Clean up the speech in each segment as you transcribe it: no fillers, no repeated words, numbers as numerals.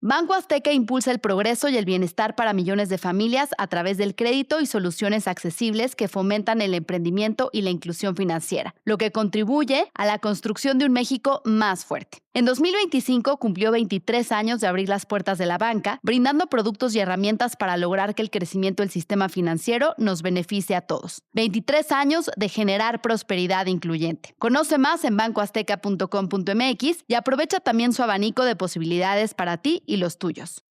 Banco Azteca impulsa el progreso y el bienestar para millones de familias a través del crédito y soluciones accesibles que fomentan el emprendimiento y la inclusión financiera, lo que contribuye a la construcción de un México más fuerte. En 2025 cumplió 23 años de abrir las puertas de la banca, brindando productos y herramientas para lograr que el crecimiento del sistema financiero nos beneficie a todos. 23 años de generar prosperidad incluyente. Conoce más en bancoazteca.com.mx y aprovecha también su abanico de posibilidades para ti y los tuyos.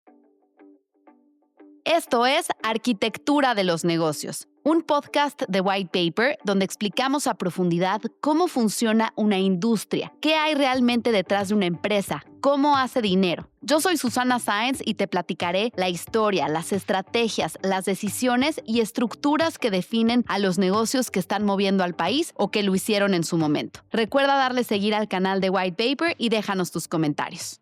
Esto es Arquitectura de los Negocios, un podcast de White Paper donde explicamos a profundidad cómo funciona una industria, qué hay realmente detrás de una empresa, cómo hace dinero. Yo soy Susana Sáenz y te platicaré la historia, las estrategias, las decisiones y estructuras que definen a los negocios que están moviendo al país o que lo hicieron en su momento. Recuerda darle seguir al canal de White Paper y déjanos tus comentarios.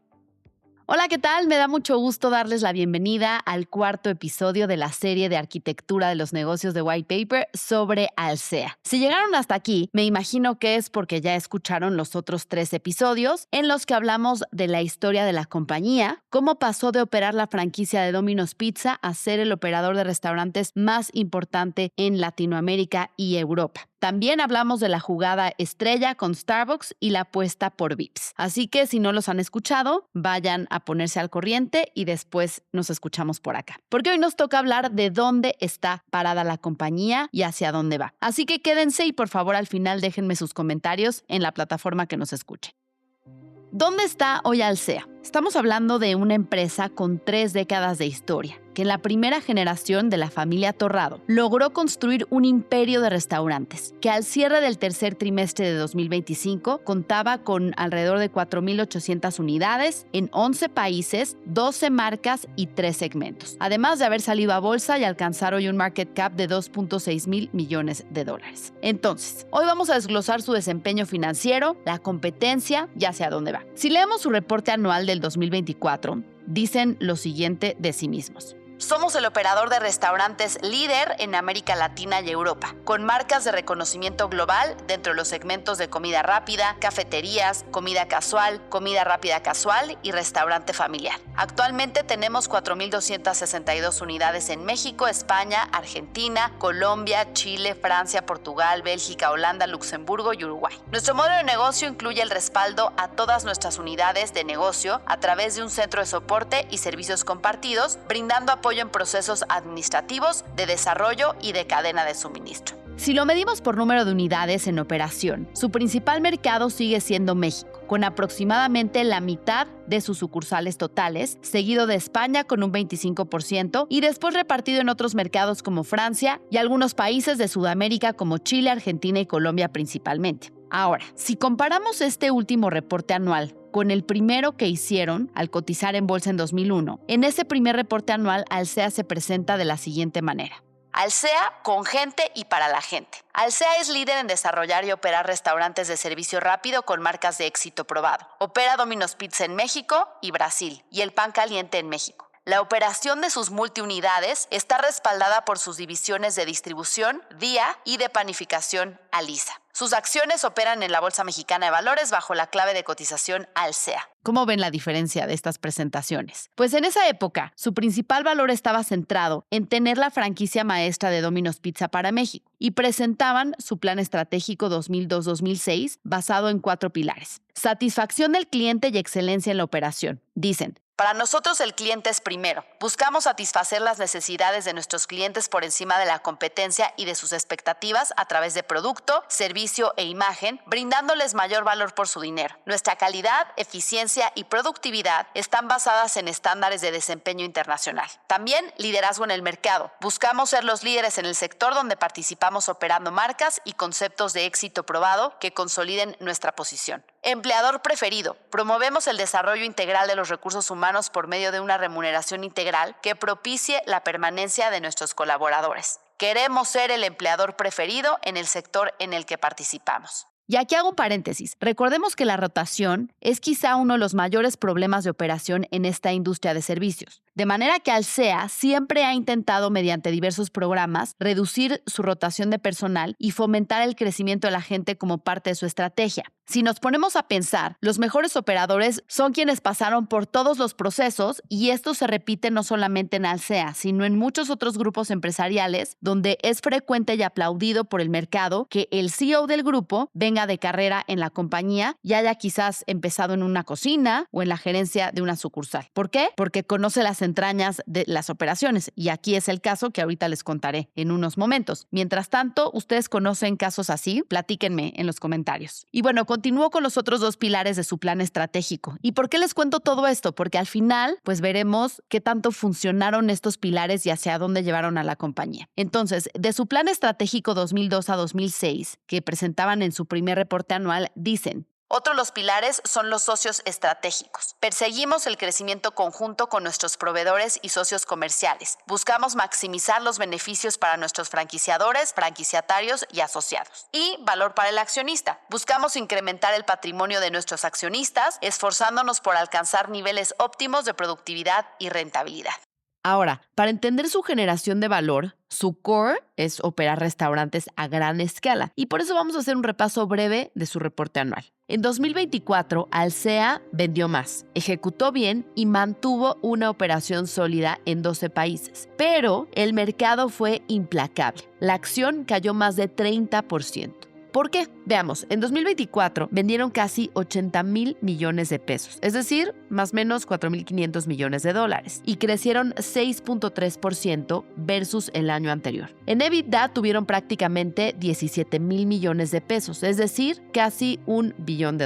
Hola, ¿qué tal? Me da mucho gusto darles la bienvenida al cuarto episodio de la serie de Arquitectura de los Negocios de White Paper sobre Alsea. Si llegaron hasta aquí, me imagino que es porque ya escucharon los otros 3 episodios en los que hablamos de la historia de la compañía, cómo pasó de operar la franquicia de Domino's Pizza a ser el operador de restaurantes más importante en Latinoamérica y Europa. También hablamos de la jugada estrella con Starbucks y la apuesta por Vips. Así que si no los han escuchado, vayan a ponerse al corriente y después nos escuchamos por acá. Porque hoy nos toca hablar de dónde está parada la compañía y hacia dónde va. Así que quédense y por favor al final déjenme sus comentarios en la plataforma que nos escuche. ¿Dónde está hoy Alsea? Estamos hablando de una empresa con 3 décadas de historia, que en la primera generación de la familia Torrado logró construir un imperio de restaurantes, que al cierre del tercer trimestre de 2025 contaba con alrededor de 4,800 unidades en 11 países, 12 marcas y 3 segmentos, además de haber salido a bolsa y alcanzar hoy un market cap de $2.6 mil millones. Entonces, hoy vamos a desglosar su desempeño financiero, la competencia y hacia dónde va. Si leemos su reporte anual del 2024, dicen lo siguiente de sí mismos. Somos el operador de restaurantes líder en América Latina y Europa, con marcas de reconocimiento global dentro de los segmentos de comida rápida, cafeterías, comida comida rápida casual y restaurante familiar. Actualmente tenemos 4,262 unidades en México, España, Argentina, Colombia, Chile, Francia, Portugal, Bélgica, Holanda, Luxemburgo y Uruguay. Nuestro modelo de negocio incluye el respaldo a todas nuestras unidades de negocio a través de un centro de soporte y servicios compartidos, brindando apoyo en procesos administrativos, de desarrollo y de cadena de suministro. Si lo medimos por número de unidades en operación, su principal mercado sigue siendo México, con aproximadamente la mitad de sus sucursales totales, seguido de España con un 25% y después repartido en otros mercados como Francia y algunos países de Sudamérica como Chile, Argentina y Colombia principalmente. Ahora, si comparamos este último reporte anual con el primero que hicieron al cotizar en bolsa en 2001, en ese primer reporte anual Alsea se presenta de la siguiente manera. Alsea con gente y para la gente. Alsea es líder en desarrollar y operar restaurantes de servicio rápido con marcas de éxito probado. Opera Domino's Pizza en México y Brasil y el pan caliente en México. La operación de sus multiunidades está respaldada por sus divisiones de distribución, Día y de panificación, Alisa. Sus acciones operan en la Bolsa Mexicana de Valores bajo la clave de cotización Alsea. ¿Cómo ven la diferencia de estas presentaciones? Pues en esa época, su principal valor estaba centrado en tener la franquicia maestra de Domino's Pizza para México y presentaban su plan estratégico 2002-2006 basado en 4 pilares. Satisfacción del cliente y excelencia en la operación. Dicen, para nosotros el cliente es primero. Buscamos satisfacer las necesidades de nuestros clientes por encima de la competencia y de sus expectativas a través de producto, servicio e imagen, brindándoles mayor valor por su dinero. Nuestra calidad, eficiencia y productividad están basadas en estándares de desempeño internacional. También liderazgo en el mercado. Buscamos ser los líderes en el sector donde participamos operando marcas y conceptos de éxito probado que consoliden nuestra posición. Empleador preferido. Promovemos el desarrollo integral de los recursos humanos por medio de una remuneración integral que propicie la permanencia de nuestros colaboradores. Queremos ser el empleador preferido en el sector en el que participamos. Y aquí hago un paréntesis. Recordemos que la rotación es quizá uno de los mayores problemas de operación en esta industria de servicios. De manera que Alsea siempre ha intentado, mediante diversos programas, reducir su rotación de personal y fomentar el crecimiento de la gente como parte de su estrategia. Si nos ponemos a pensar, los mejores operadores son quienes pasaron por todos los procesos y esto se repite no solamente en Alsea, sino en muchos otros grupos empresariales donde es frecuente y aplaudido por el mercado que el CEO del grupo venga de carrera en la compañía y haya quizás empezado en una cocina o en la gerencia de una sucursal. ¿Por qué? Porque conoce las entrañas de las operaciones y aquí es el caso que ahorita les contaré en unos momentos. Mientras tanto, ¿ustedes conocen casos así? Platíquenme en los comentarios. Y bueno, continúo con los otros dos pilares de su plan estratégico. ¿Y por qué les cuento todo esto? Porque al final, pues veremos qué tanto funcionaron estos pilares y hacia dónde llevaron a la compañía. Entonces, de su plan estratégico 2002 a 2006, que presentaban en su primer reporte anual, dicen: otro de los pilares son los socios estratégicos. Perseguimos el crecimiento conjunto con nuestros proveedores y socios comerciales. Buscamos maximizar los beneficios para nuestros franquiciadores, franquiciatarios y asociados. Y valor para el accionista. Buscamos incrementar el patrimonio de nuestros accionistas, esforzándonos por alcanzar niveles óptimos de productividad y rentabilidad. Ahora, para entender su generación de valor, su core es operar restaurantes a gran escala y por eso vamos a hacer un repaso breve de su reporte anual. En 2024, Alsea vendió más, ejecutó bien y mantuvo una operación sólida en 12 países, pero el mercado fue implacable. La acción cayó más de 30%. ¿Por qué? Veamos, en 2024 vendieron casi 80,000 millones de pesos, es decir, más o menos 4,500 millones de dólares, y crecieron 6.3% versus el año anterior. En EBITDA tuvieron prácticamente 17,000 millones de pesos, es decir, casi $1 billón.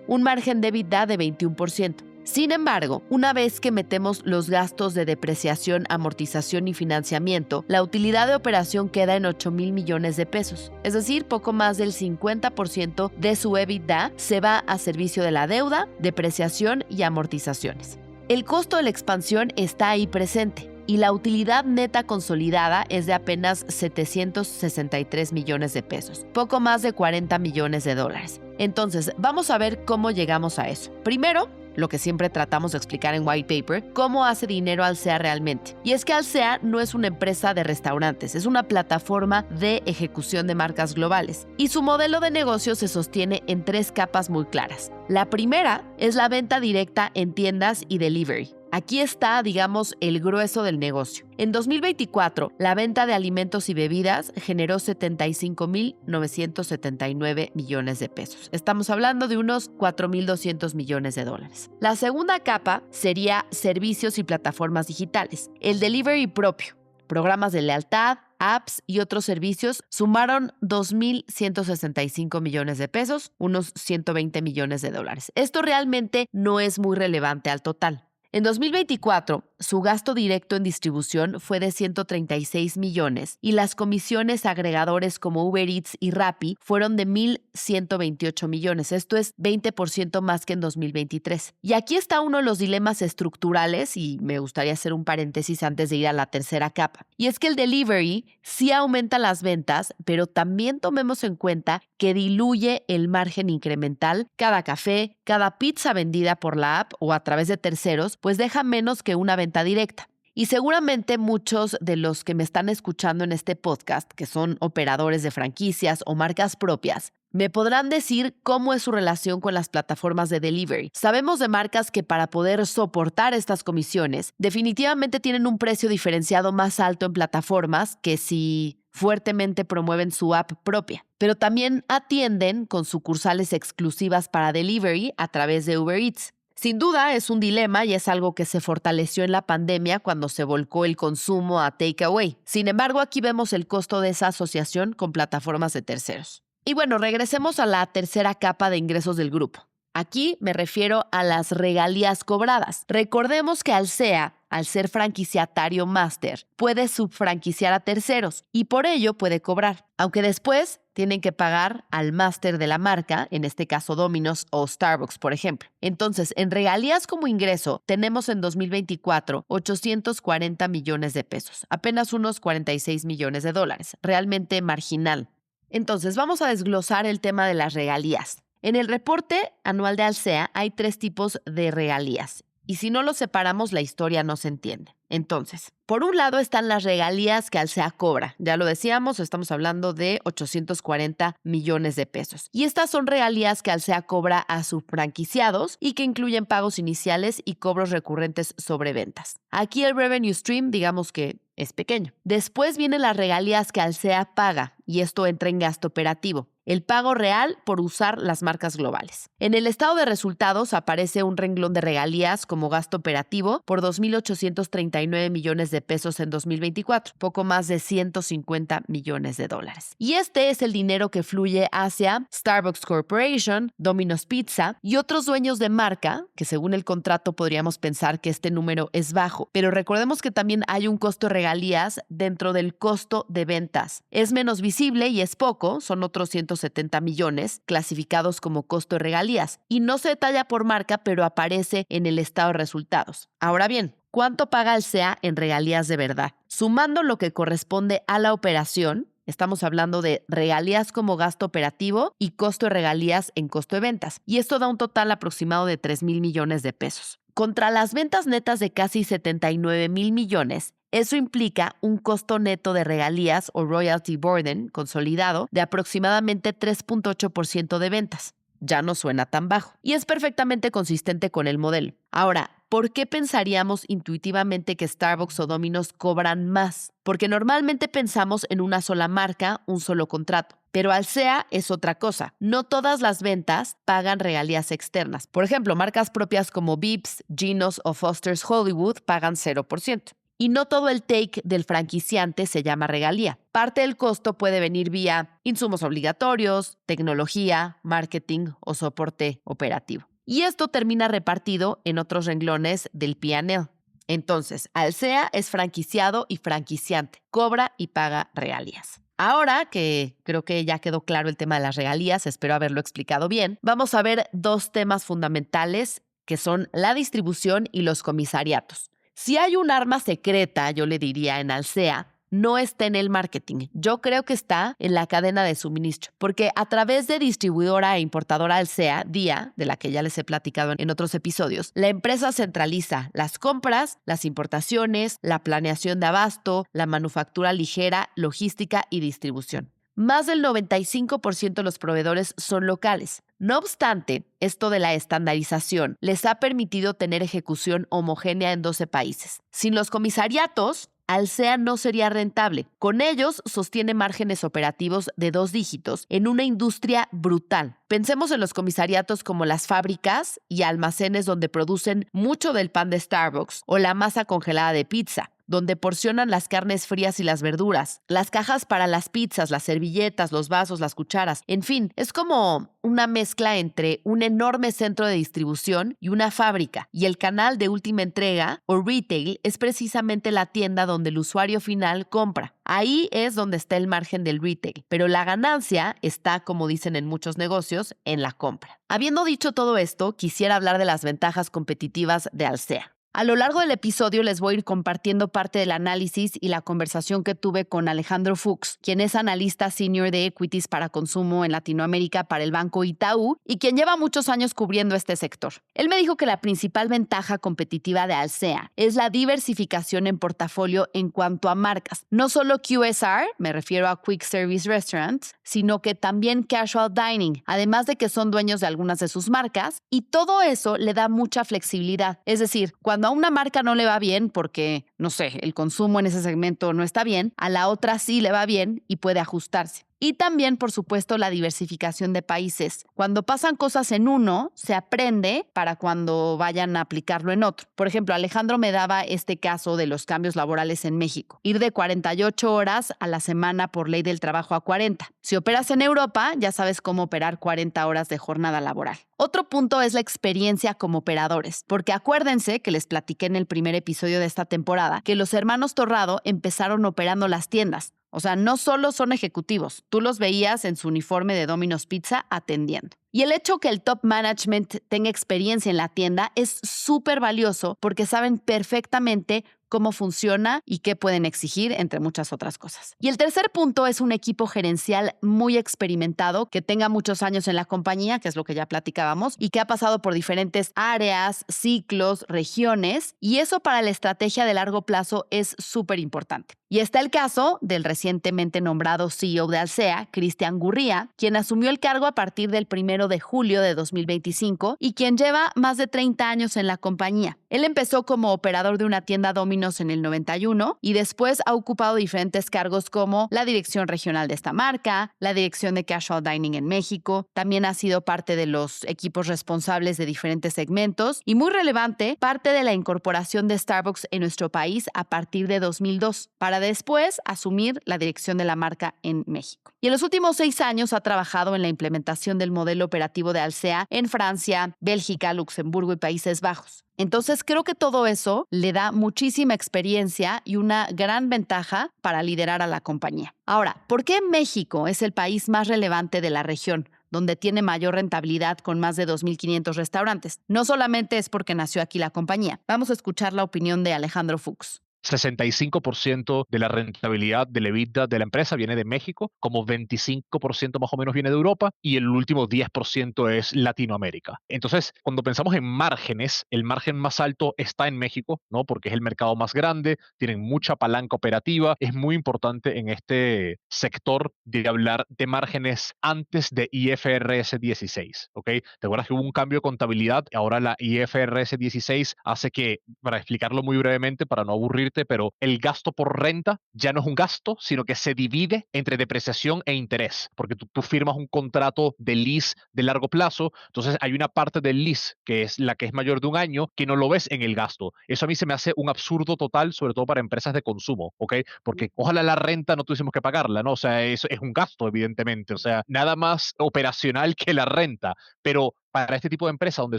Un margen de EBITDA de 21%. Sin embargo, una vez que metemos los gastos de depreciación, amortización y financiamiento, la utilidad de operación queda en 8,000 millones de pesos. Es decir, poco más del 50% de su EBITDA se va a servicio de la deuda, depreciación y amortizaciones. El costo de la expansión está ahí presente y la utilidad neta consolidada es de apenas 763 millones de pesos, poco más de 40 millones de dólares. Entonces, vamos a ver cómo llegamos a eso. Primero, lo que siempre tratamos de explicar en White Paper, cómo hace dinero Alsea realmente. Y es que Alsea no es una empresa de restaurantes, es una plataforma de ejecución de marcas globales. Y su modelo de negocio se sostiene en 3 capas muy claras. La primera es la venta directa en tiendas y delivery. Aquí está, digamos, el grueso del negocio. En 2024, la venta de alimentos y bebidas generó 75,979 millones de pesos. Estamos hablando de unos 4,200 millones de dólares. La segunda capa sería servicios y plataformas digitales. El delivery propio, programas de lealtad, apps y otros servicios sumaron 2,165 millones de pesos, unos 120 millones de dólares. Esto realmente no es muy relevante al total. En 2024, su gasto directo en distribución fue de 136 millones y las comisiones a agregadores como Uber Eats y Rappi fueron de 1,128 millones. Esto es 20% más que en 2023. Y aquí está uno de los dilemas estructurales y me gustaría hacer un paréntesis antes de ir a la tercera capa. Y es que el delivery sí aumenta las ventas, pero también tomemos en cuenta que diluye el margen incremental. Cada café, cada pizza vendida por la app o a través de terceros, pues deja menos que una venta directa. Y seguramente muchos de los que me están escuchando en este podcast, que son operadores de franquicias o marcas propias, me podrán decir cómo es su relación con las plataformas de delivery. Sabemos de marcas que para poder soportar estas comisiones, definitivamente tienen un precio diferenciado más alto en plataformas que si fuertemente promueven su app propia. Pero también atienden con sucursales exclusivas para delivery a través de Uber Eats. Sin duda es un dilema y es algo que se fortaleció en la pandemia cuando se volcó el consumo a takeaway. Sin embargo, aquí vemos el costo de esa asociación con plataformas de terceros. Y bueno, regresemos a la tercera capa de ingresos del grupo. Aquí me refiero a las regalías cobradas. Recordemos que Alsea, al ser franquiciatario máster, puede subfranquiciar a terceros y por ello puede cobrar, aunque después tienen que pagar al máster de la marca, en este caso Domino's o Starbucks, por ejemplo. Entonces, en regalías como ingreso, tenemos en 2024 840 millones de pesos, apenas unos 46 millones de dólares, realmente marginal. Entonces, vamos a desglosar el tema de las regalías. En el reporte anual de Alsea hay 3 tipos de regalías. Y si no los separamos, la historia no se entiende. Entonces, por un lado están las regalías que Alsea cobra. Ya lo decíamos, estamos hablando de 840 millones de pesos. Y estas son regalías que Alsea cobra a sus franquiciados y que incluyen pagos iniciales y cobros recurrentes sobre ventas. Aquí el revenue stream, digamos que es pequeño. Después vienen las regalías que Alsea paga, y esto entra en gasto operativo. El pago real por usar las marcas globales. En el estado de resultados aparece un renglón de regalías como gasto operativo por 2.839 millones de pesos en 2024, poco más de 150 millones de dólares. Y este es el dinero que fluye hacia Starbucks Corporation, Domino's Pizza y otros dueños de marca, que según el contrato podríamos pensar que este número es bajo, pero recordemos que también hay un costo de regalías dentro del costo de ventas. Es menos visible y es poco, son otros 170 millones clasificados como costo de regalías y no se detalla por marca, pero aparece en el estado de resultados. Ahora bien, ¿cuánto paga Alsea en regalías de verdad? Sumando lo que corresponde a la operación, estamos hablando de regalías como gasto operativo y costo de regalías en costo de ventas. Y esto da un total aproximado de 3,000 millones de pesos. Contra las ventas netas de casi 79,000 millones, eso implica un costo neto de regalías o royalty burden consolidado de aproximadamente 3.8% de ventas. Ya no suena tan bajo y es perfectamente consistente con el modelo. Ahora, ¿por qué pensaríamos intuitivamente que Starbucks o Domino's cobran más? Porque normalmente pensamos en una sola marca, un solo contrato. Pero Alsea es otra cosa. No todas las ventas pagan regalías externas. Por ejemplo, marcas propias como Vips, Geno's o Foster's Hollywood pagan 0%. Y no todo el take del franquiciante se llama regalía. Parte del costo puede venir vía insumos obligatorios, tecnología, marketing o soporte operativo. Y esto termina repartido en otros renglones del P&L. Entonces, Alsea es franquiciado y franquiciante, cobra y paga regalías. Ahora que creo que ya quedó claro el tema de las regalías, espero haberlo explicado bien, vamos a ver 2 temas fundamentales que son la distribución y los comisariatos. Si hay un arma secreta, yo le diría en Alsea, no está en el marketing. Yo creo que está en la cadena de suministro, porque a través de distribuidora e importadora Alsea, DIA, de la que ya les he platicado en otros episodios, la empresa centraliza las compras, las importaciones, la planeación de abasto, la manufactura ligera, logística y distribución. Más del 95% de los proveedores son locales. No obstante, esto de la estandarización les ha permitido tener ejecución homogénea en 12 países. Sin los comisariatos, Alsea no sería rentable. Con ellos sostiene márgenes operativos de 2 dígitos en una industria brutal. Pensemos en los comisariatos como las fábricas y almacenes donde producen mucho del pan de Starbucks o la masa congelada de pizza, donde porcionan las carnes frías y las verduras, las cajas para las pizzas, las servilletas, los vasos, las cucharas. En fin, es como una mezcla entre un enorme centro de distribución y una fábrica. Y el canal de última entrega, o retail, es precisamente la tienda donde el usuario final compra. Ahí es donde está el margen del retail, pero la ganancia está, como dicen en muchos negocios, en la compra. Habiendo dicho todo esto, quisiera hablar de las ventajas competitivas de Alsea. A lo largo del episodio les voy a ir compartiendo parte del análisis y la conversación que tuve con Alejandro Fuchs, quien es analista senior de equities para consumo en Latinoamérica para el Banco Itaú y quien lleva muchos años cubriendo este sector. Él me dijo que la principal ventaja competitiva de Alsea es la diversificación en portafolio en cuanto a marcas. No solo QSR, me refiero a Quick Service Restaurants, sino que también Casual Dining, además de que son dueños de algunas de sus marcas, y todo eso le da mucha flexibilidad. Es decir, cuando a una marca no le va bien porque, no sé, el consumo en ese segmento no está bien, a la otra sí le va bien y puede ajustarse. Y también, por supuesto, la diversificación de países. Cuando pasan cosas en uno, se aprende para cuando vayan a aplicarlo en otro. Por ejemplo, Alejandro me daba este caso de los cambios laborales en México. Ir de 48 horas a la semana por ley del trabajo a 40. Si operas en Europa, ya sabes cómo operar 40 horas de jornada laboral. Otro punto es la experiencia como operadores, porque acuérdense que les platiqué en el primer episodio de esta temporada que los hermanos Torrado empezaron operando las tiendas. O sea, no solo son ejecutivos, tú los veías en su uniforme de Domino's Pizza atendiendo. Y el hecho que el top management tenga experiencia en la tienda es súper valioso porque saben perfectamente cómo funciona y qué pueden exigir, entre muchas otras cosas. Y el tercer punto es un equipo gerencial muy experimentado que tenga muchos años en la compañía, que es lo que ya platicábamos, y que ha pasado por diferentes áreas, ciclos, regiones, y eso para la estrategia de largo plazo es súper importante. Y está el caso del recientemente nombrado CEO de Alsea, Cristian Gurría, quien asumió el cargo a partir del 1 de julio de 2025 y quien lleva más de 30 años en la compañía. Él empezó como operador de una tienda Domino's en el 91 y después ha ocupado diferentes cargos como la dirección regional de esta marca, la dirección de Casual Dining en México, también ha sido parte de los equipos responsables de diferentes segmentos y, muy relevante, parte de la incorporación de Starbucks en nuestro país a partir de 2002, para después asumir la dirección de la marca en México. Y en los últimos 6 años ha trabajado en la implementación del modelo operativo de Alsea en Francia, Bélgica, Luxemburgo y Países Bajos. Entonces, creo que todo eso le da muchísima experiencia y una gran ventaja para liderar a la compañía. Ahora, ¿por qué México es el país más relevante de la región, donde tiene mayor rentabilidad con más de 2,500 restaurantes? No solamente es porque nació aquí la compañía. Vamos a escuchar la opinión de Alejandro Fuchs. 65% de la rentabilidad del EBITDA de la empresa viene de México, como 25% más o menos viene de Europa y el último 10% es Latinoamérica. Entonces, cuando pensamos en márgenes, el margen más alto está en México, ¿no? Porque es el mercado más grande, tienen mucha palanca operativa. Es muy importante en este sector de hablar de márgenes antes de IFRS 16, ¿ok? ¿Te acuerdas que hubo un cambio de contabilidad? Ahora la IFRS 16 hace que, para explicarlo muy brevemente, para no aburrirte, pero el gasto por renta ya no es un gasto, sino que se divide entre depreciación e interés, porque tú firmas un contrato de lease de largo plazo, entonces hay una parte del lease, que es la que es mayor de un año, que no lo ves en el gasto. Eso a mí se me hace un absurdo total, sobre todo para empresas de consumo, ¿ok? Porque ojalá la renta no tuviésemos que pagarla, ¿no? O sea, eso es un gasto, evidentemente, o sea, nada más operacional que la renta, pero para este tipo de empresas, donde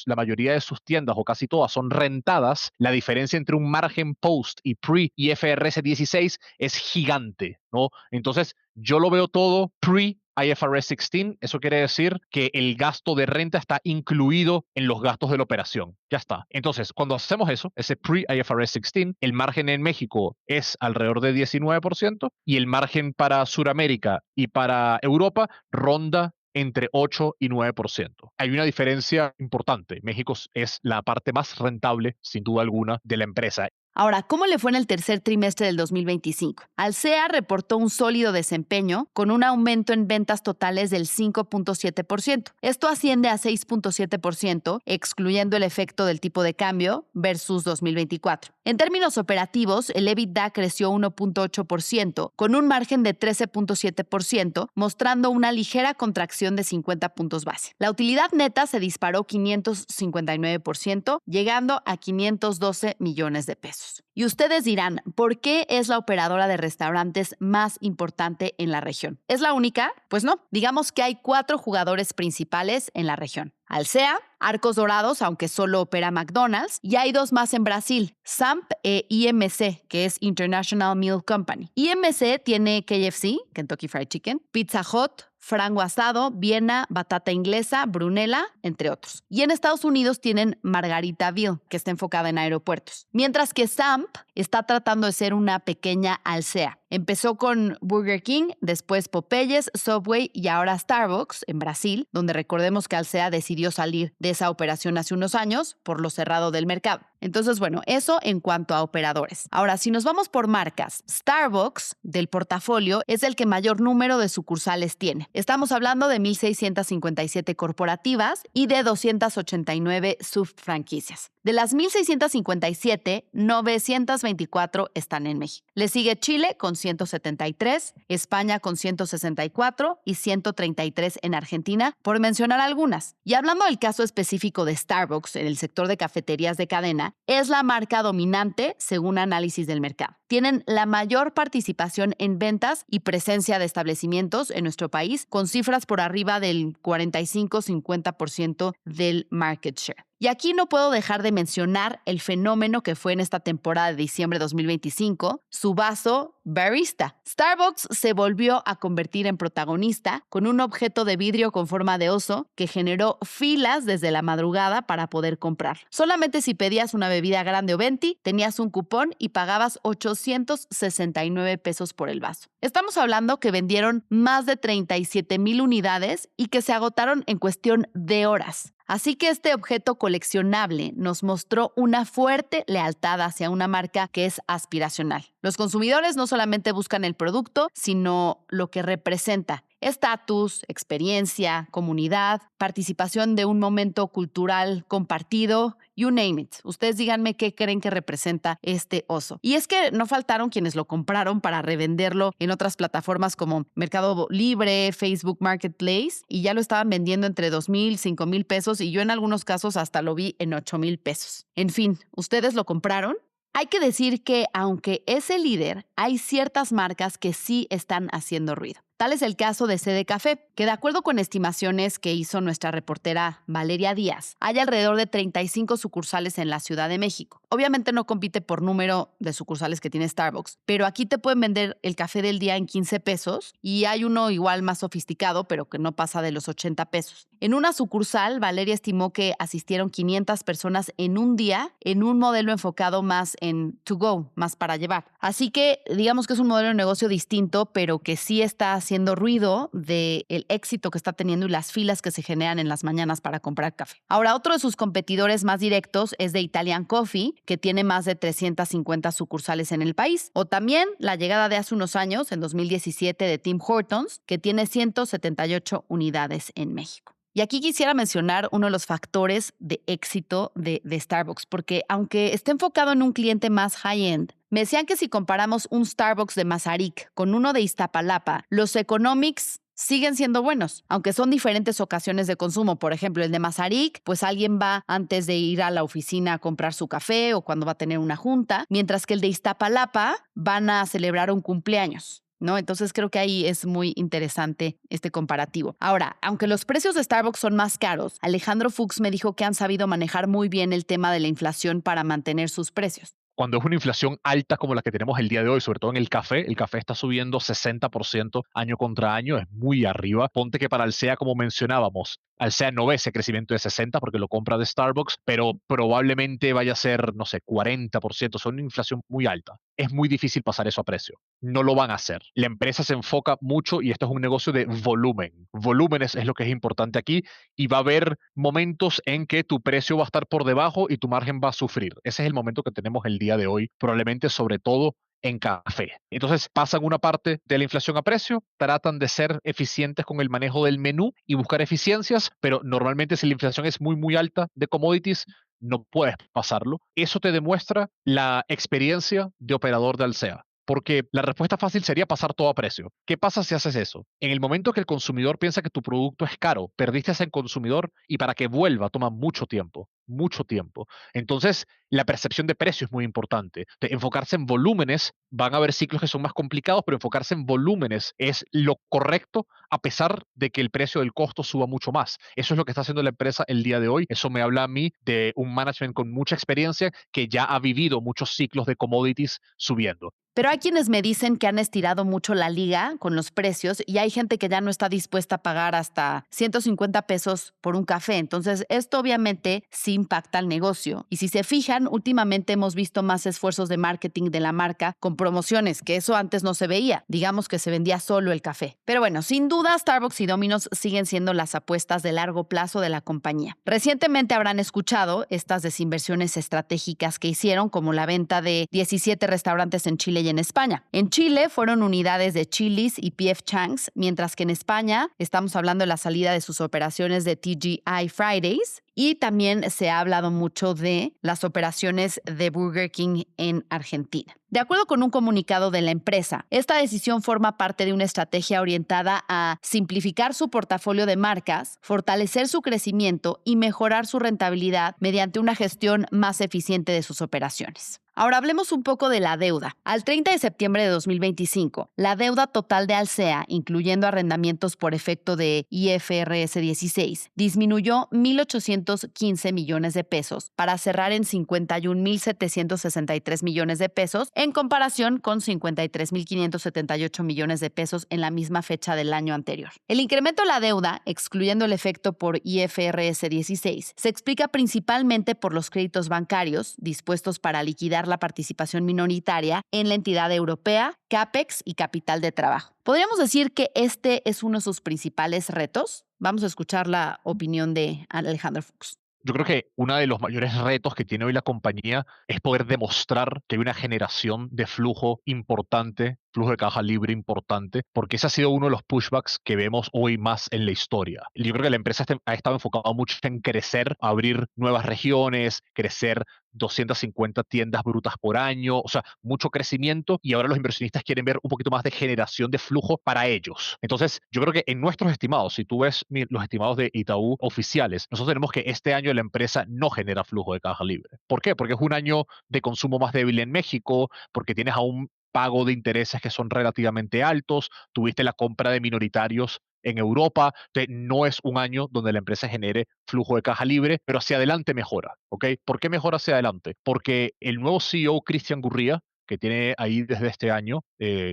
la mayoría de sus tiendas o casi todas son rentadas, la diferencia entre un margen post y pre-IFRS 16 es gigante, ¿no? Entonces, yo lo veo todo pre-IFRS 16. Eso quiere decir que el gasto de renta está incluido en los gastos de la operación. Ya está. Entonces, cuando hacemos eso, ese pre-IFRS 16, el margen en México es alrededor de 19% y el margen para Sudamérica y para Europa ronda entre 8 y 9%. Hay una diferencia importante. México es la parte más rentable, sin duda alguna, de la empresa. Ahora, ¿cómo le fue en el tercer trimestre del 2025? Alsea reportó un sólido desempeño con un aumento en ventas totales del 5.7%. Esto asciende a 6.7%, excluyendo el efecto del tipo de cambio versus 2024. En términos operativos, el EBITDA creció 1.8%, con un margen de 13.7%, mostrando una ligera contracción de 50 puntos base. La utilidad neta se disparó 559%, llegando a 512 millones de pesos. Y ustedes dirán, ¿por qué es la operadora de restaurantes más importante en la región? ¿Es la única? Pues no. Digamos que hay 4 jugadores principales en la región. Alsea, Arcos Dorados, aunque solo opera McDonald's, y hay 2 más en Brasil, Samp e IMC, que es International Meal Company. IMC tiene KFC, Kentucky Fried Chicken, Pizza Hut, Frango Asado, Viena, Batata Inglesa, Brunella, entre otros. Y en Estados Unidos tienen Margaritaville, que está enfocada en aeropuertos. Mientras que Samp está tratando de ser una pequeña Alsea. Empezó con Burger King, después Popeyes, Subway y ahora Starbucks en Brasil, donde recordemos que Alsea decidió salir de esa operación hace unos años por lo cerrado del mercado. Entonces, bueno, eso en cuanto a operadores. Ahora, si nos vamos por marcas, Starbucks del portafolio es el que mayor número de sucursales tiene. Estamos hablando de 1,657 corporativas y de 289 subfranquicias. De las 1,657, 924 están en México. Le sigue Chile con 173, España con 164 y 133 en Argentina, por mencionar algunas. Y hablando del caso específico de Starbucks en el sector de cafeterías de cadena, es la marca dominante según análisis del mercado. Tienen la mayor participación en ventas y presencia de establecimientos en nuestro país, con cifras por arriba del 45-50% del market share. Y aquí no puedo dejar de mencionar el fenómeno que fue en esta temporada de diciembre de 2025, su vaso barista. Starbucks se volvió a convertir en protagonista con un objeto de vidrio con forma de oso que generó filas desde la madrugada para poder comprar. Solamente si pedías una bebida grande o venti, tenías un cupón y pagabas 869 pesos por el vaso. Estamos hablando que vendieron más de 37,000 unidades y que se agotaron en cuestión de horas. Así que este objeto coleccionable nos mostró una fuerte lealtad hacia una marca que es aspiracional. Los consumidores no solamente buscan el producto, sino lo que representa: estatus, experiencia, comunidad, participación de un momento cultural compartido, you name it. Ustedes díganme qué creen que representa este oso. Y es que no faltaron quienes lo compraron para revenderlo en otras plataformas como Mercado Libre, Facebook Marketplace, y ya lo estaban vendiendo entre 2,000, 5,000 pesos, y yo en algunos casos hasta lo vi en 8,000 pesos. En fin, ¿ustedes lo compraron? Hay que decir que, aunque es el líder, hay ciertas marcas que sí están haciendo ruido. Tal es el caso de CD Café, que de acuerdo con estimaciones que hizo nuestra reportera Valeria Díaz, hay alrededor de 35 sucursales en la Ciudad de México. Obviamente no compite por número de sucursales que tiene Starbucks, pero aquí te pueden vender el café del día en 15 pesos y hay uno igual más sofisticado, pero que no pasa de los 80 pesos. En una sucursal, Valeria estimó que asistieron 500 personas en un día en un modelo enfocado más en to go, más para llevar. Así que digamos que es un modelo de negocio distinto, pero que sí está haciendo ruido del éxito que está teniendo y las filas que se generan en las mañanas para comprar café. Ahora, otro de sus competidores más directos es de Italian Coffee, que tiene más de 350 sucursales en el país. O también la llegada de hace unos años, en 2017, de Tim Hortons, que tiene 178 unidades en México. Y aquí quisiera mencionar uno de los factores de éxito de Starbucks, porque aunque esté enfocado en un cliente más high-end, me decían que si comparamos un Starbucks de Mazarik con uno de Iztapalapa, los economics siguen siendo buenos, aunque son diferentes ocasiones de consumo. Por ejemplo, el de Mazarik, pues alguien va antes de ir a la oficina a comprar su café o cuando va a tener una junta, mientras que el de Iztapalapa van a celebrar un cumpleaños, ¿no? Entonces creo que ahí es muy interesante este comparativo. Ahora, aunque los precios de Starbucks son más caros, Alejandro Fuchs me dijo que han sabido manejar muy bien el tema de la inflación para mantener sus precios. Cuando es una inflación alta como la que tenemos el día de hoy, sobre todo en el café está subiendo 60% año contra año, es muy arriba. Ponte que para Alsea, como mencionábamos, Alsea no ve ese crecimiento de 60 porque lo compra de Starbucks, pero probablemente vaya a ser, no sé, 40%, son una inflación muy alta. Es muy difícil pasar eso a precio. No lo van a hacer. La empresa se enfoca mucho y esto es un negocio de volumen. Volúmenes es lo que es importante aquí y va a haber momentos en que tu precio va a estar por debajo y tu margen va a sufrir. Ese es el momento que tenemos el día de hoy, probablemente sobre todo en café. Entonces pasan una parte de la inflación a precio, tratan de ser eficientes con el manejo del menú y buscar eficiencias, pero normalmente si la inflación es muy, muy alta de commodities, no puedes pasarlo. Eso te demuestra la experiencia de operador de Alsea. Porque la respuesta fácil sería pasar todo a precio. ¿Qué pasa si haces eso? En el momento que el consumidor piensa que tu producto es caro, perdiste a ese consumidor y para que vuelva toma mucho tiempo, mucho tiempo. Entonces, la percepción de precio es muy importante. Enfocarse en volúmenes, van a haber ciclos que son más complicados, pero enfocarse en volúmenes es lo correcto a pesar de que el precio del costo suba mucho más. Eso es lo que está haciendo la empresa el día de hoy. Eso me habla a mí de un management con mucha experiencia que ya ha vivido muchos ciclos de commodities subiendo. Pero hay quienes me dicen que han estirado mucho la liga con los precios y hay gente que ya no está dispuesta a pagar hasta 150 pesos por un café. Entonces, esto obviamente sí impacta al negocio. Y si se fijan, últimamente hemos visto más esfuerzos de marketing de la marca con promociones, que eso antes no se veía. Digamos que se vendía solo el café. Pero bueno, sin duda, Starbucks y Domino's siguen siendo las apuestas de largo plazo de la compañía. Recientemente habrán escuchado estas desinversiones estratégicas que hicieron, como la venta de 17 restaurantes en Chile y en España. En Chile fueron unidades de Chili's y P.F. Chang's, mientras que en España estamos hablando de la salida de sus operaciones de TGI Fridays y también se ha hablado mucho de las operaciones de Burger King en Argentina. De acuerdo con un comunicado de la empresa, esta decisión forma parte de una estrategia orientada a simplificar su portafolio de marcas, fortalecer su crecimiento y mejorar su rentabilidad mediante una gestión más eficiente de sus operaciones. Ahora hablemos un poco de la deuda. Al 30 de septiembre de 2025, la deuda total de Alsea, incluyendo arrendamientos por efecto de IFRS 16, disminuyó 1,800 215 millones de pesos para cerrar en 51,763 millones de pesos en comparación con 53,578 millones de pesos en la misma fecha del año anterior. El incremento de la deuda, excluyendo el efecto por IFRS 16, se explica principalmente por los créditos bancarios dispuestos para liquidar la participación minoritaria en la entidad europea, CAPEX y capital de trabajo. ¿Podríamos decir que este es uno de sus principales retos? Vamos a escuchar la opinión de Alejandro Fuchs. Yo creo que uno de los mayores retos que tiene hoy la compañía es poder demostrar que hay una generación de flujo importante, flujo de caja libre importante, porque ese ha sido uno de los pushbacks que vemos hoy más en la historia. Yo creo que la empresa ha estado enfocada mucho en crecer, abrir nuevas regiones, crecer 250 tiendas brutas por año, o sea, mucho crecimiento, y ahora los inversionistas quieren ver un poquito más de generación de flujo para ellos. Entonces, yo creo que en nuestros estimados, si tú ves los estimados de Itaú oficiales, nosotros tenemos que este año la empresa no genera flujo de caja libre. ¿Por qué? Porque es un año de consumo más débil en México, porque tienes aún pago de intereses que son relativamente altos, tuviste la compra de minoritarios en Europa, entonces no es un año donde la empresa genere flujo de caja libre, pero hacia adelante mejora, ¿ok? ¿Por qué mejora hacia adelante? Porque el nuevo CEO, Cristian Gurría, que tiene ahí desde este año,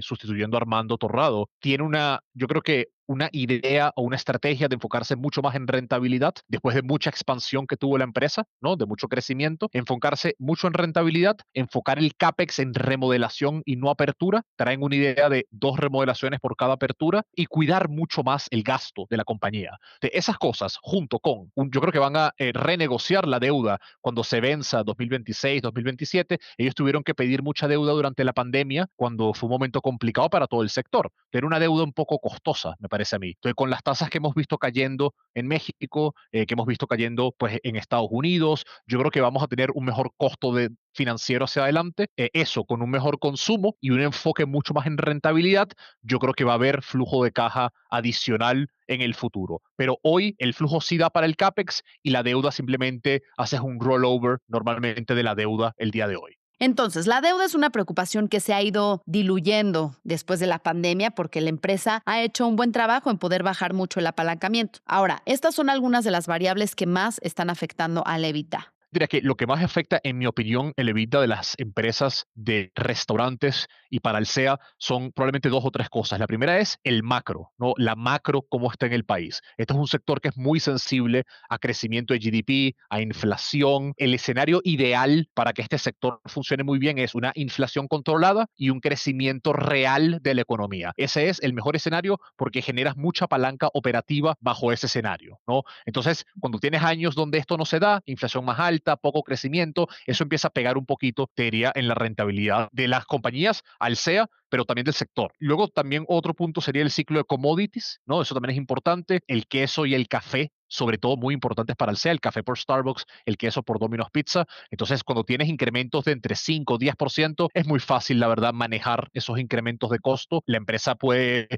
sustituyendo a Armando Torrado, tiene yo creo que una idea o una estrategia de enfocarse mucho más en rentabilidad, después de mucha expansión que tuvo la empresa, ¿no? De mucho crecimiento, enfocarse mucho en rentabilidad, enfocar el CAPEX en remodelación y no apertura, traen una idea de 2 remodelaciones por cada apertura y cuidar mucho más el gasto de la compañía. De esas cosas, junto con, yo creo que van a renegociar la deuda cuando se venza 2026, 2027, ellos tuvieron que pedir mucha deuda durante la pandemia, cuando fue un momento complicado para todo el sector. Era una deuda un poco costosa, me parece a mí. Entonces, con las tasas que hemos visto cayendo en México, que hemos visto cayendo pues, en Estados Unidos, yo creo que vamos a tener un mejor costo financiero hacia adelante. Eso, con un mejor consumo y un enfoque mucho más en rentabilidad, yo creo que va a haber flujo de caja adicional en el futuro. Pero hoy el flujo sí da para el CAPEX y la deuda simplemente haces un rollover normalmente de la deuda el día de hoy. Entonces, la deuda es una preocupación que se ha ido diluyendo después de la pandemia porque la empresa ha hecho un buen trabajo en poder bajar mucho el apalancamiento. Ahora, estas son algunas de las variables que más están afectando al EBITDA. Diría que lo que más afecta, en mi opinión, el EBITDA de las empresas de restaurantes y para Alsea son probablemente 2 o 3 cosas. La primera es el macro, ¿no? La macro, cómo está en el país. Este es un sector que es muy sensible a crecimiento de GDP, a inflación. El escenario ideal para que este sector funcione muy bien es una inflación controlada y un crecimiento real de la economía. Ese es el mejor escenario porque generas mucha palanca operativa bajo ese escenario, ¿no? Entonces, cuando tienes años donde esto no se da, inflación más alta, poco crecimiento, eso empieza a pegar un poquito, te diría, en la rentabilidad de las compañías, Alsea, pero también del sector. Luego también otro punto sería el ciclo de commodities, ¿no? Eso también es importante. El queso y el café, sobre todo muy importantes para Alsea, el café por Starbucks, el queso por Domino's Pizza. Entonces, cuando tienes incrementos de entre 5 o 10%, es muy fácil, la verdad, manejar esos incrementos de costo. La empresa puede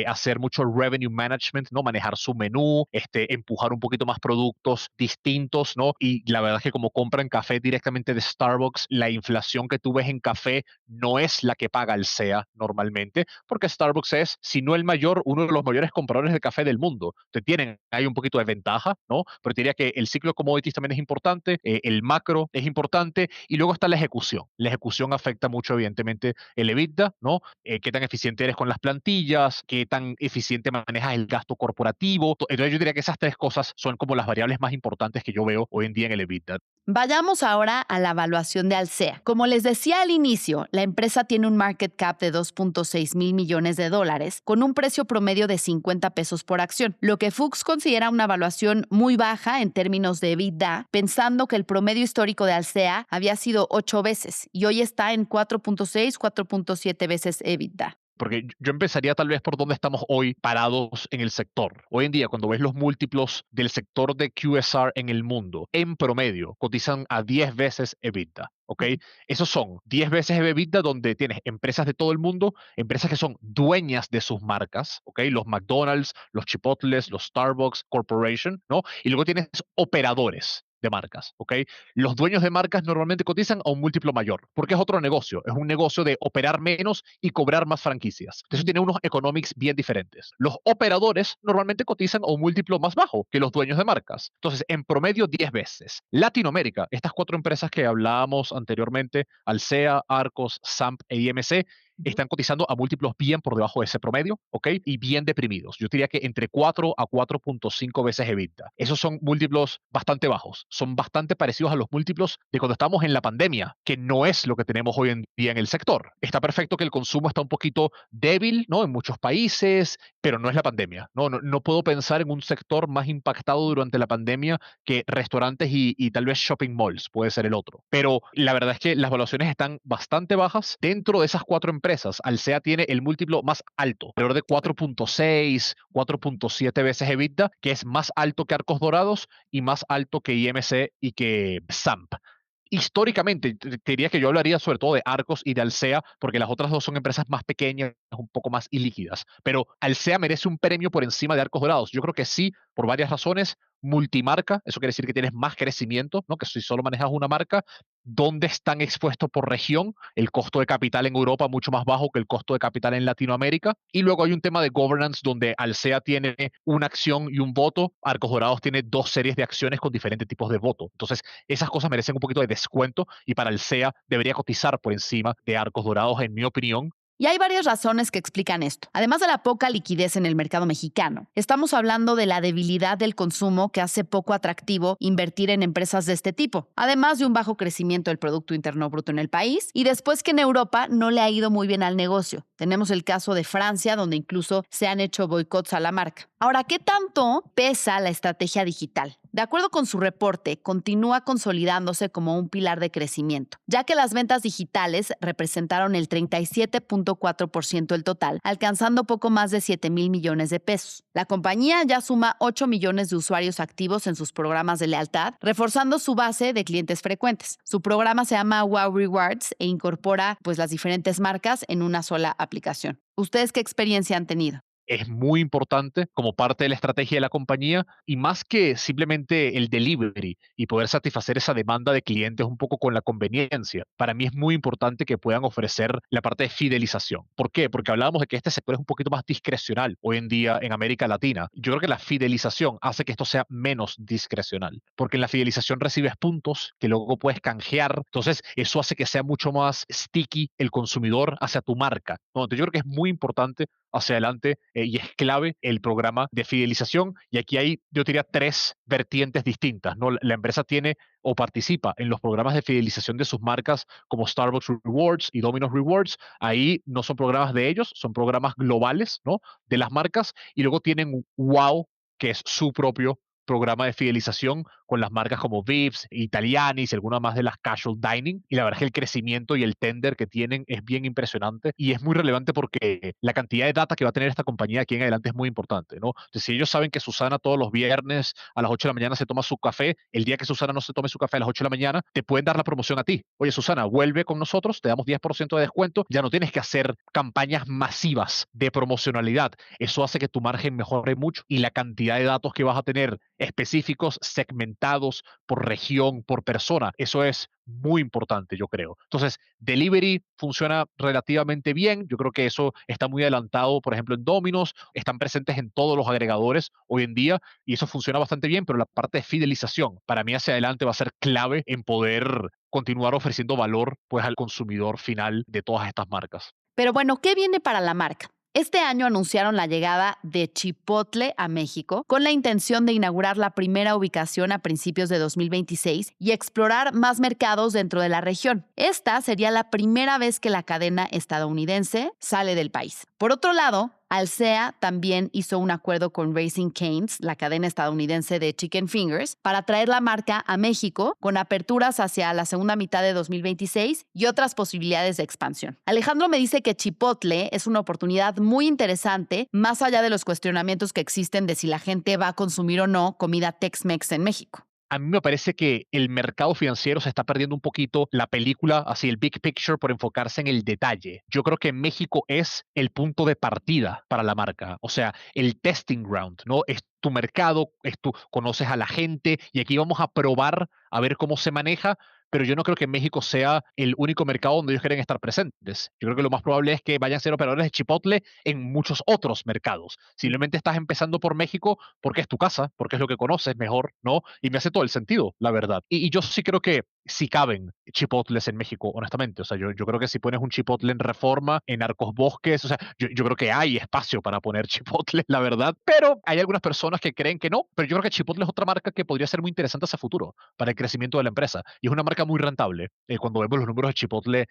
hacer mucho revenue management, ¿no? Manejar su menú, empujar un poquito más productos distintos, ¿no? Y la verdad es que como compran café directamente de Starbucks, la inflación que tú ves en café no es la que paga Alsea normalmente, porque Starbucks es, si no el mayor, uno de los mayores compradores de café del mundo. Te tienen ahí un poquito de ventaja, ¿no? Pero te diría que el ciclo de commodities también es importante, el macro es importante, y luego está la ejecución. La ejecución afecta mucho, evidentemente, el EBITDA, ¿no? Qué tan eficiente eres con las plantillas, qué tan eficiente manejas el gasto corporativo. Entonces yo diría que esas 3 cosas son como las variables más importantes que yo veo hoy en día en el EBITDA. Vayamos ahora a la evaluación de Alsea. Como les decía al inicio, la empresa tiene un market cap de 2.6 mil millones de dólares con un precio promedio de 50 pesos por acción, lo que Fuchs considera una evaluación muy baja en términos de EBITDA, pensando que el promedio histórico de Alsea había sido 8 veces y hoy está en 4.6, 4.7 veces EBITDA. Porque yo empezaría tal vez por dónde estamos hoy parados en el sector. Hoy en día, cuando ves los múltiplos del sector de QSR en el mundo, en promedio cotizan a 10 veces EBITDA. ¿Ok? Esos son 10 veces EBITDA donde tienes empresas de todo el mundo, empresas que son dueñas de sus marcas, ¿ok? Los McDonald's, los Chipotles, los Starbucks Corporation, ¿no? Y luego tienes operadores. de marcas, ¿ok? Los dueños de marcas normalmente cotizan a un múltiplo mayor, porque es otro negocio, es un negocio de operar menos y cobrar más franquicias. Entonces tiene unos economics bien diferentes. Los operadores normalmente cotizan a un múltiplo más bajo que los dueños de marcas. Entonces, en promedio 10 veces. Latinoamérica, estas cuatro empresas que hablábamos anteriormente, Alsea, Arcos, SAMP e IMC, están cotizando a múltiplos bien por debajo de ese promedio, ¿ok? Y bien deprimidos. Yo diría que entre 4 a 4.5 veces EBITDA. Esos son múltiplos bastante bajos. Son bastante parecidos a los múltiplos de cuando estábamos en la pandemia, que no es lo que tenemos hoy en día en el sector. Está perfecto que el consumo está un poquito débil, ¿no? En muchos países, pero no es la pandemia. No puedo pensar en un sector más impactado durante la pandemia que restaurantes y tal vez shopping malls, puede ser el otro. Pero la verdad es que las valuaciones están bastante bajas. Dentro de esas cuatro empresas, Alsea tiene el múltiplo más alto, alrededor de 4.6, 4.7 veces EBITDA, que es más alto que Arcos Dorados y más alto que IMC y que SAMP. Históricamente, te diría que yo hablaría sobre todo de Arcos y de Alsea, porque las otras dos son empresas más pequeñas, un poco más ilíquidas. Pero Alsea merece un premio por encima de Arcos Dorados. Yo creo que sí, por varias razones. Multimarca, eso quiere decir que tienes más crecimiento, ¿no? Que si solo manejas una marca, ¿dónde están expuestos por región? El costo de capital en Europa mucho más bajo que el costo de capital en Latinoamérica. Y luego hay un tema de governance donde Alsea tiene una acción y un voto, Arcos Dorados tiene dos series de acciones con diferentes tipos de voto. Entonces, esas cosas merecen un poquito de descuento y para Alsea debería cotizar por encima de Arcos Dorados, en mi opinión. Y hay varias razones que explican esto. Además de la poca liquidez en el mercado mexicano, estamos hablando de la debilidad del consumo que hace poco atractivo invertir en empresas de este tipo, además de un bajo crecimiento del Producto Interno Bruto en el país y después que en Europa no le ha ido muy bien al negocio. Tenemos el caso de Francia, donde incluso se han hecho boicots a la marca. Ahora, ¿qué tanto pesa la estrategia digital? De acuerdo con su reporte, continúa consolidándose como un pilar de crecimiento, ya que las ventas digitales representaron el 37.4% del total, alcanzando poco más de 7,000 millones de pesos. La compañía ya suma 8 millones de usuarios activos en sus programas de lealtad, reforzando su base de clientes frecuentes. Su programa se llama Wow Rewards e incorpora las diferentes marcas en una sola aplicación. ¿Ustedes qué experiencia han tenido? Es muy importante como parte de la estrategia de la compañía y más que simplemente el delivery y poder satisfacer esa demanda de clientes un poco con la conveniencia, para mí es muy importante que puedan ofrecer la parte de fidelización. ¿Por qué? Porque hablábamos de que este sector es un poquito más discrecional hoy en día en América Latina. Yo creo que la fidelización hace que esto sea menos discrecional, porque en la fidelización recibes puntos que luego puedes canjear, entonces eso hace que sea mucho más sticky el consumidor hacia tu marca, ¿no? Entonces yo creo que es muy importante hacia adelante y es clave el programa de fidelización. Y aquí hay, yo diría, tres vertientes distintas, ¿no? La empresa tiene o participa en los programas de fidelización de sus marcas como Starbucks Rewards y Domino's Rewards. Ahí no son programas de ellos, son programas globales, ¿no? De las marcas. Y luego tienen Wow, que es su propio programa de fidelización con las marcas como Vips, Italianis y algunas más de las casual dining. Y la verdad es que el crecimiento y el tender que tienen es bien impresionante y es muy relevante porque la cantidad de data que va a tener esta compañía aquí en adelante es muy importante, ¿no? Entonces, si ellos saben que Susana todos los viernes a las 8 de la mañana se toma su café, el día que Susana no se tome su café a las 8 de la mañana, te pueden dar la promoción a ti. Oye, Susana, vuelve con nosotros, te damos 10% de descuento, ya no tienes que hacer campañas masivas de promocionalidad. Eso hace que tu margen mejore mucho y la cantidad de datos que vas a tener específicos, segmentados por región, por persona. Eso es muy importante, yo creo. Entonces, delivery funciona relativamente bien. Yo creo que eso está muy adelantado, por ejemplo, en Domino's. Están presentes en todos los agregadores hoy en día y eso funciona bastante bien, pero la parte de fidelización para mí hacia adelante va a ser clave en poder continuar ofreciendo valor al consumidor final de todas estas marcas. Pero bueno, ¿qué viene para la marca? Este año anunciaron la llegada de Chipotle a México con la intención de inaugurar la primera ubicación a principios de 2026 y explorar más mercados dentro de la región. Esta sería la primera vez que la cadena estadounidense sale del país. Por otro lado, Alsea también hizo un acuerdo con Raising Cane's, la cadena estadounidense de Chicken Fingers, para traer la marca a México con aperturas hacia la segunda mitad de 2026 y otras posibilidades de expansión. Alejandro me dice que Chipotle es una oportunidad muy interesante, más allá de los cuestionamientos que existen de si la gente va a consumir o no comida Tex-Mex en México. A mí me parece que el mercado financiero se está perdiendo un poquito la película, así el big picture, por enfocarse en el detalle. Yo creo que México es el punto de partida para la marca, o sea, el testing ground, ¿no? Esto tu mercado, conoces a la gente y aquí vamos a probar a ver cómo se maneja, pero yo no creo que México sea el único mercado donde ellos quieren estar presentes. Yo creo que lo más probable es que vayan a ser operadores de Chipotle en muchos otros mercados. Simplemente estás empezando por México porque es tu casa, porque es lo que conoces mejor, ¿no? Y me hace todo el sentido, la verdad. Y yo sí creo que sí caben chipotles en México, honestamente. O sea, yo creo que si pones un chipotle en Reforma, en Arcos Bosques, o sea, yo creo que hay espacio para poner chipotles, la verdad. Pero hay algunas personas que creen que no. Pero yo creo que Chipotle es otra marca que podría ser muy interesante hacia futuro para el crecimiento de la empresa. Y es una marca muy rentable. Cuando vemos los números de Chipotle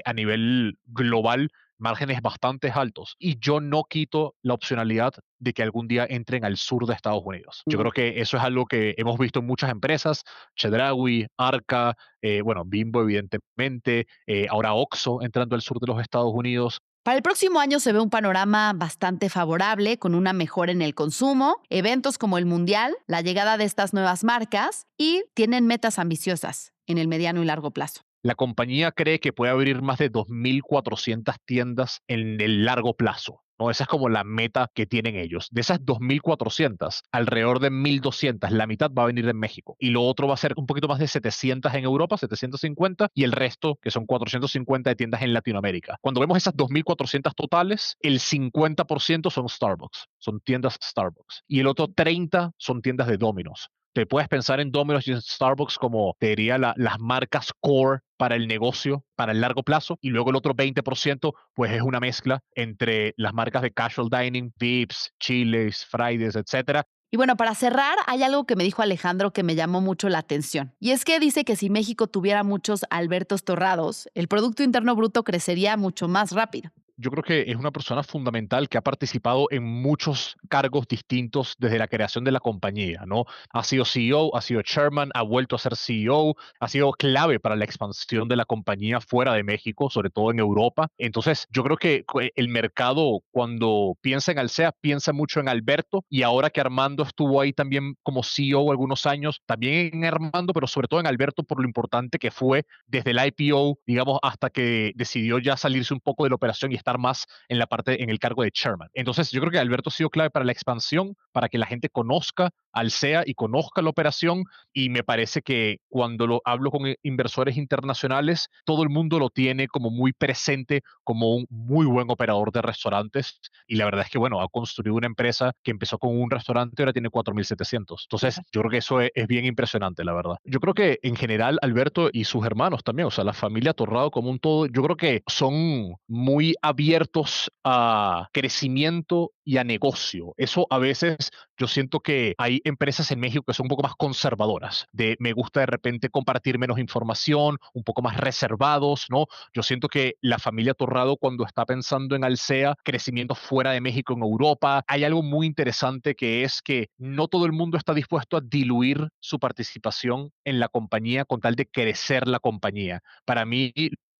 a nivel global, márgenes bastante altos. Y yo no quito la opcionalidad de que algún día entren al sur de Estados Unidos. Yo creo que eso es algo que hemos visto en muchas empresas, Chedraui, Arca, bueno, Bimbo evidentemente, ahora Oxxo entrando al sur de los Estados Unidos. Para el próximo año se ve un panorama bastante favorable, con una mejora en el consumo, eventos como el Mundial, la llegada de estas nuevas marcas y tienen metas ambiciosas en el mediano y largo plazo. La compañía cree que puede abrir más de 2.400 tiendas en el largo plazo, ¿no? Esa es como la meta que tienen ellos. De esas 2.400, alrededor de 1.200, la mitad va a venir de México. Y lo otro va a ser un poquito más de 700 en Europa, 750, y el resto, que son 450 de tiendas en Latinoamérica. Cuando vemos esas 2.400 totales, el 50% son Starbucks, son tiendas Starbucks. Y el otro 30 son tiendas de Domino's. Te puedes pensar en Domino's y en Starbucks como, te diría, las marcas core para el negocio, para el largo plazo, y luego el otro 20% pues es una mezcla entre las marcas de casual dining, Vips, Chili's, Fridays, etcétera. Y bueno, para cerrar, hay algo que me dijo Alejandro que me llamó mucho la atención. Y es que dice que si México tuviera muchos Albertos Torrados, el Producto Interno Bruto crecería mucho más rápido. Yo creo que es una persona fundamental que ha participado en muchos cargos distintos desde la creación de la compañía, ¿no? Ha sido CEO, ha sido chairman, ha vuelto a ser CEO, ha sido clave para la expansión de la compañía fuera de México, sobre todo en Europa. Entonces, yo creo que el mercado, cuando piensa en Alsea, piensa mucho en Alberto, y ahora que Armando estuvo ahí también como CEO algunos años, también en Armando, pero sobre todo en Alberto por lo importante que fue desde el IPO, digamos, hasta que decidió ya salirse un poco de la operación y estar más en la parte, en el cargo de chairman. Entonces, yo creo que Alberto ha sido clave para la expansión, para que la gente conozca Alsea y conozca la operación, y me parece que cuando lo hablo con inversores internacionales, todo el mundo lo tiene como muy presente como un muy buen operador de restaurantes, y la verdad es que, bueno, ha construido una empresa que empezó con un restaurante y ahora tiene 4.700. Entonces, yo creo que eso es bien impresionante, la verdad. Yo creo que en general Alberto y sus hermanos también, o sea, la familia Torrado como un todo, yo creo que son muy abiertos a crecimiento y a negocio. Eso a veces yo siento que hay empresas en México que son un poco más conservadoras, de me gusta de repente compartir menos información, un poco más reservados, ¿no? Yo siento que la familia Torrado, cuando está pensando en Alsea, crecimiento fuera de México, en Europa, hay algo muy interesante, que es que no todo el mundo está dispuesto a diluir su participación en la compañía con tal de crecer la compañía. Para mí,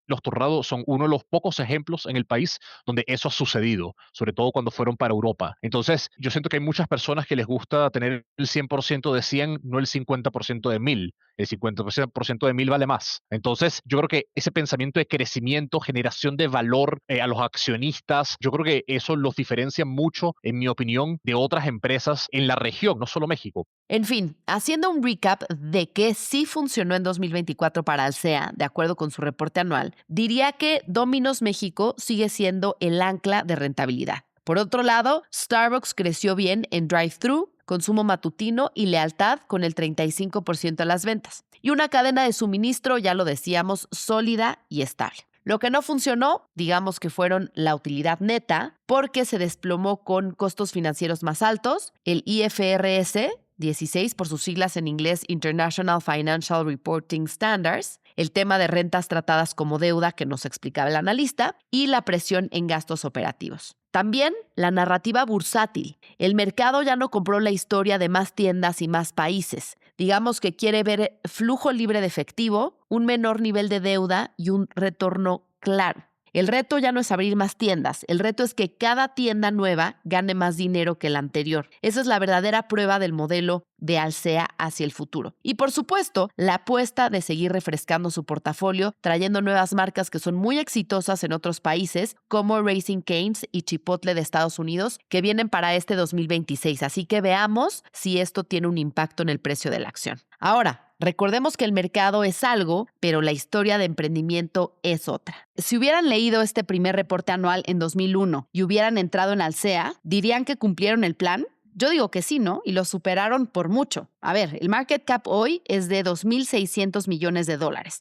los Torrados son uno de los pocos ejemplos en el país donde eso ha sucedido, sobre todo cuando fueron para Europa. Entonces, yo siento que hay muchas personas que les gusta tener el 100% de 100, no el 50% de 1000. El 50% de 1000 vale más. Entonces, yo creo que ese pensamiento de crecimiento, generación de valor a los accionistas, yo creo que eso los diferencia mucho, en mi opinión, de otras empresas en la región, no solo México. En fin, haciendo un recap de qué sí funcionó en 2024 para Alsea, de acuerdo con su reporte anual, diría que Domino's México sigue siendo el ancla de rentabilidad. Por otro lado, Starbucks creció bien en drive-thru, consumo matutino y lealtad, con el 35% de las ventas. Y una cadena de suministro, ya lo decíamos, sólida y estable. Lo que no funcionó, digamos que fueron la utilidad neta, porque se desplomó con costos financieros más altos, el IFRS 16 por sus siglas en inglés, International Financial Reporting Standards, el tema de rentas tratadas como deuda que nos explicaba el analista, y la presión en gastos operativos. También la narrativa bursátil. El mercado ya no compró la historia de más tiendas y más países. Digamos que quiere ver flujo libre de efectivo, un menor nivel de deuda y un retorno claro. El reto ya no es abrir más tiendas, el reto es que cada tienda nueva gane más dinero que la anterior. Esa es la verdadera prueba del modelo de Alsea hacia el futuro. Y por supuesto, la apuesta de seguir refrescando su portafolio, trayendo nuevas marcas que son muy exitosas en otros países, como Raising Cane's y Chipotle de Estados Unidos, que vienen para este 2026. Así que veamos si esto tiene un impacto en el precio de la acción. Ahora, recordemos que el mercado es algo, pero la historia de emprendimiento es otra. Si hubieran leído este primer reporte anual en 2001 y hubieran entrado en Alsea, ¿dirían que cumplieron el plan? Yo digo que sí, ¿no? Y lo superaron por mucho. A ver, el market cap hoy es de $2,600 millones.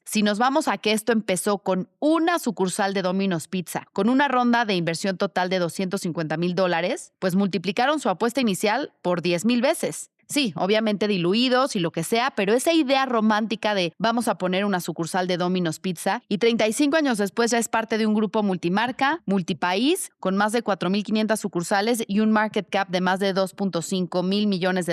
Si nos vamos a que esto empezó con una sucursal de Domino's Pizza, con una ronda de inversión total de $250,000, pues multiplicaron su apuesta inicial por 10,000 veces. Sí, obviamente diluidos y lo que sea, pero esa idea romántica de vamos a poner una sucursal de Domino's Pizza y 35 años después ya es parte de un grupo multimarca, multipaís, con más de 4,500 sucursales y un market cap de más de $2.5 mil millones,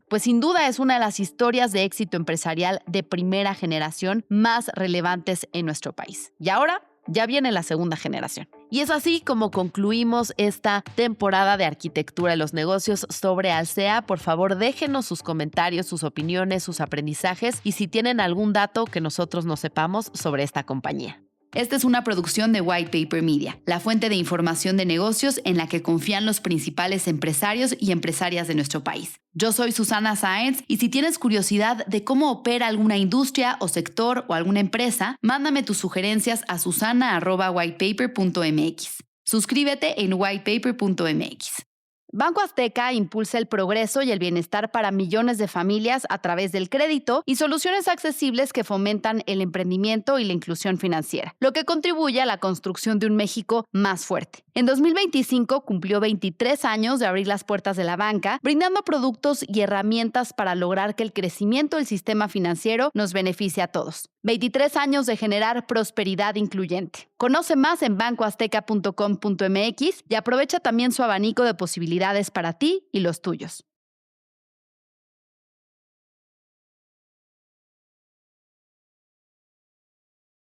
pues sin duda es una de las historias de éxito empresarial de primera generación más relevantes en nuestro país. Y ahora ya viene la segunda generación. Y es así como concluimos esta temporada de Arquitectura de los Negocios sobre Alsea. Por favor, déjenos sus comentarios, sus opiniones, sus aprendizajes y si tienen algún dato que nosotros no sepamos sobre esta compañía. Esta es una producción de White Paper Media, la fuente de información de negocios en la que confían los principales empresarios y empresarias de nuestro país. Yo soy Susana Sáenz y si tienes curiosidad de cómo opera alguna industria o sector o alguna empresa, mándame tus sugerencias a susana@whitepaper.mx. Suscríbete en whitepaper.mx. Banco Azteca impulsa el progreso y el bienestar para millones de familias a través del crédito y soluciones accesibles que fomentan el emprendimiento y la inclusión financiera, lo que contribuye a la construcción de un México más fuerte. En 2025 cumplió 23 años de abrir las puertas de la banca, brindando productos y herramientas para lograr que el crecimiento del sistema financiero nos beneficie a todos. 23 años de generar prosperidad incluyente. Conoce más en bancoazteca.com.mx y aprovecha también su abanico de posibilidades para ti y los tuyos.